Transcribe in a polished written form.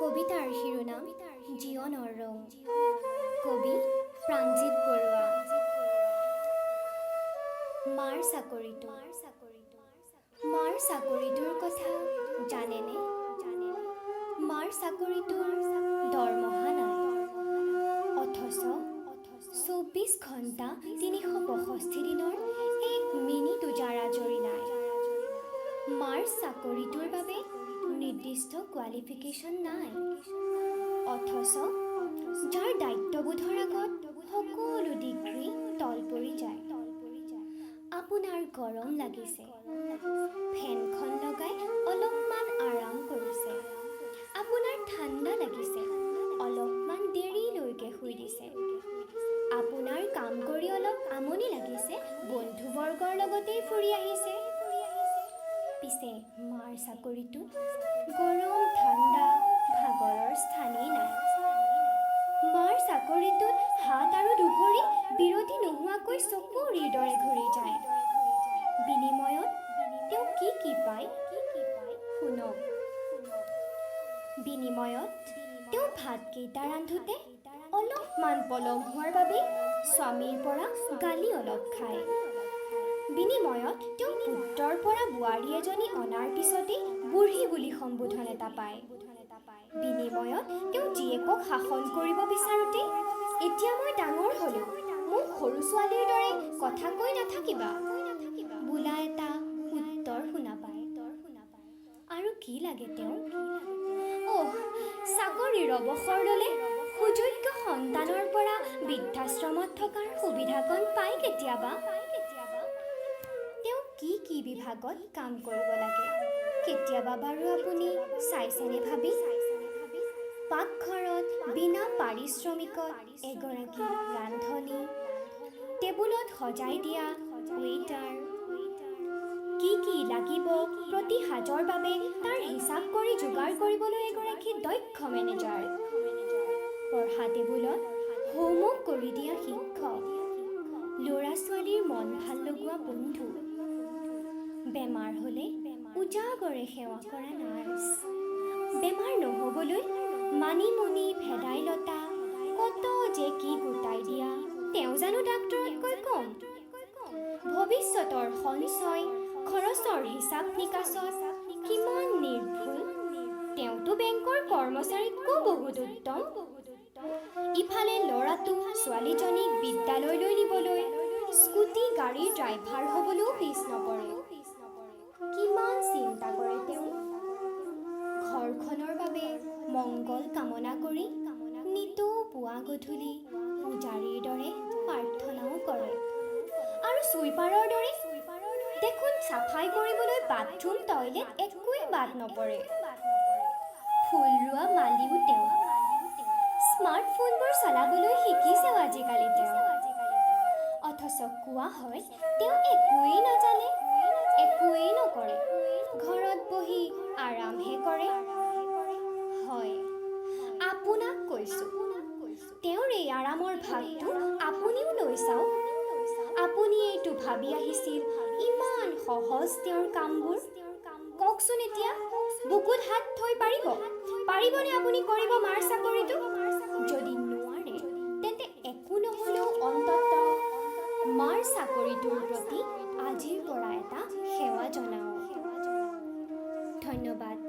কবিতাৰ শিৰোনাম জীৱনৰ ৰং। কবি প্ৰাণজিৎ বৰুৱা। মাৰ চাকৰিটো। মাৰ চাকৰিটোৰ কথা জানেনে? মাৰ চাকৰিটোৰ দৰমহা নাই, অথচ ২৪ ঘণ্টা ৩৬৫ দিনৰ এক মিনিটো জাৰা-জৰি নাই। মাৰ চাকৰিটোৰ বাবে নিৰ্দিষ্ট কোৱালিফিকেশ্যন নাই, অথচ যাৰ দায়িত্ববোধৰ আগত সকলো ডিগ্ৰী তল পৰি যায়। আপোনাৰ গৰম লাগিছে, ফেনখন লগাই অলপমান আৰাম কৰিছে। আপোনাৰ ঠাণ্ডা লাগিছে, অলপমান দেৰিলৈকে শুই দিছে। আপোনাৰ কাম কৰি অলপ আমনি লাগিছে, বন্ধুবৰ্গৰ লগতেই ফুৰি আহিছে। পিছে মাৰ চাকৰিটোত গৰম ঠাণ্ডা ভাগৰৰ স্থানেই নাই। মাৰ চাকৰিটোত হাত আৰু দুভৰি বিৰতি নোহোৱাকৈ চকুৰিৰ দৰে ঘূৰি যায়। বিনিময়ত তেওঁ কি পায় শুনক। বিনিময়ত তেওঁ ভাতকেইটা ৰান্ধোতে অলপমান পলম হোৱাৰ বাবে স্বামীৰ পৰা গালি অলপ খায়। বিনিময়ত তেওঁ পুত্ৰৰ পৰা বোৱাৰী এজনী অনাৰ পিছতেই বুঢ়ী বুলি সম্বোধন এটা পায়। বিনিময়ত তেওঁ জীয়েকক শাসন কৰিব বিচাৰোঁতে এতিয়া মই ডাঙৰ হ'লোঁ, মোক সৰু ছোৱালীৰ দৰে কথা কৈ নাথাকিবা বোলা এটা উত্তৰ শুনা পায়। আৰু কি লাগে তেওঁ? চাকৰিৰ অৱসৰ ল'লে সুযোগ্য সন্তানৰ পৰা বৃদ্ধাশ্ৰমত থকাৰ সুবিধাকণ পায় কেতিয়াবা। তেওঁ কি বিভাগত কাম কৰিব লাগে কেতিয়াবা বাৰু আপুনি চাইছেনে ভাবি? পাকঘৰত বিনা পাৰিশ্ৰমিকত এগৰাকী ৰান্ধনী, টেবুলত সজাই দিয়া ৱেইটাৰ, কি লাগিব প্ৰতি সাজৰ বাবে তাৰ হিচাপ কৰি যোগাৰ কৰিবলৈ এগৰাকী দক্ষ মেনেজাৰ, পঢ়া টেবুলত হোমৱৰ্ক কৰি দিয়া শিক্ষক, ল'ৰা-ছোৱালীৰ মন ভাল লগোৱা বন্ধু, বেমাৰ হ'লে উজাগৰে সেৱা কৰা নাৰ্ছ, বেমাৰ নহ'বলৈ মানিমুনি ভেদাইলতা কত যে কি গোটাই দিয়া তেওঁ জানো ডাক্তৰতকৈ কম? ভৱিষ্যতৰ সঞ্চয় খৰচৰ হিচাপ নিকাচত কিমান নিৰ্ভুল, তেওঁতো বেংকৰ কৰ্মচাৰীতকৈ বহুত উত্তম। ইফালে ল'ৰাটো ছোৱালীজনীক বিদ্যালয়লৈ নিবলৈ স্কুটি গাড়ীৰ ড্ৰাইভাৰ হ'বলৈও পিছ নপৰে। কিমান চিন্তা কৰে তেওঁ। ঘৰখনৰ বাবে মংগল কামনা কৰি নিতৌ পুৱা গধূলি পূজাৰীৰ দৰে প্ৰাৰ্থনাও কৰে। আৰু চুইপাৰৰ দৰে দেখোন চাফাই কৰিবলৈ বাথৰুম টয়লেট একোৱেই বাদ নপৰে। ফুল ৰোৱা মালিও তেওঁ। স্মাৰ্টফোনবোৰ চলাবলৈ শিকিছেও আজিকালি তেওঁ। অথচ কোৱা হয় তেওঁ একোৱেই নাজানে, একোৱেই নকৰে, ঘৰত বহি আৰামহে কৰে। হয়, আপোনাক কৈছোঁ, তেওঁৰ এই আৰামৰ ভাগটো আপুনিও লৈ চাওক। আপুনি এইটো ভাবি আহিছিল ইমান সহজ তেওঁৰ কামবোৰ? কওকচোন এতিয়া, বুকুত হাত থৈ পাৰিবনে আপুনি কৰিব মাৰ চাকৰিটো? যদি নোৱাৰে তেন্তে একো নহ'লেও অন্ততঃ মাৰ চাকৰিটোৰ প্ৰতি আজিৰ পৰা এটা সেৱা জনাওক। ধন্যবাদ।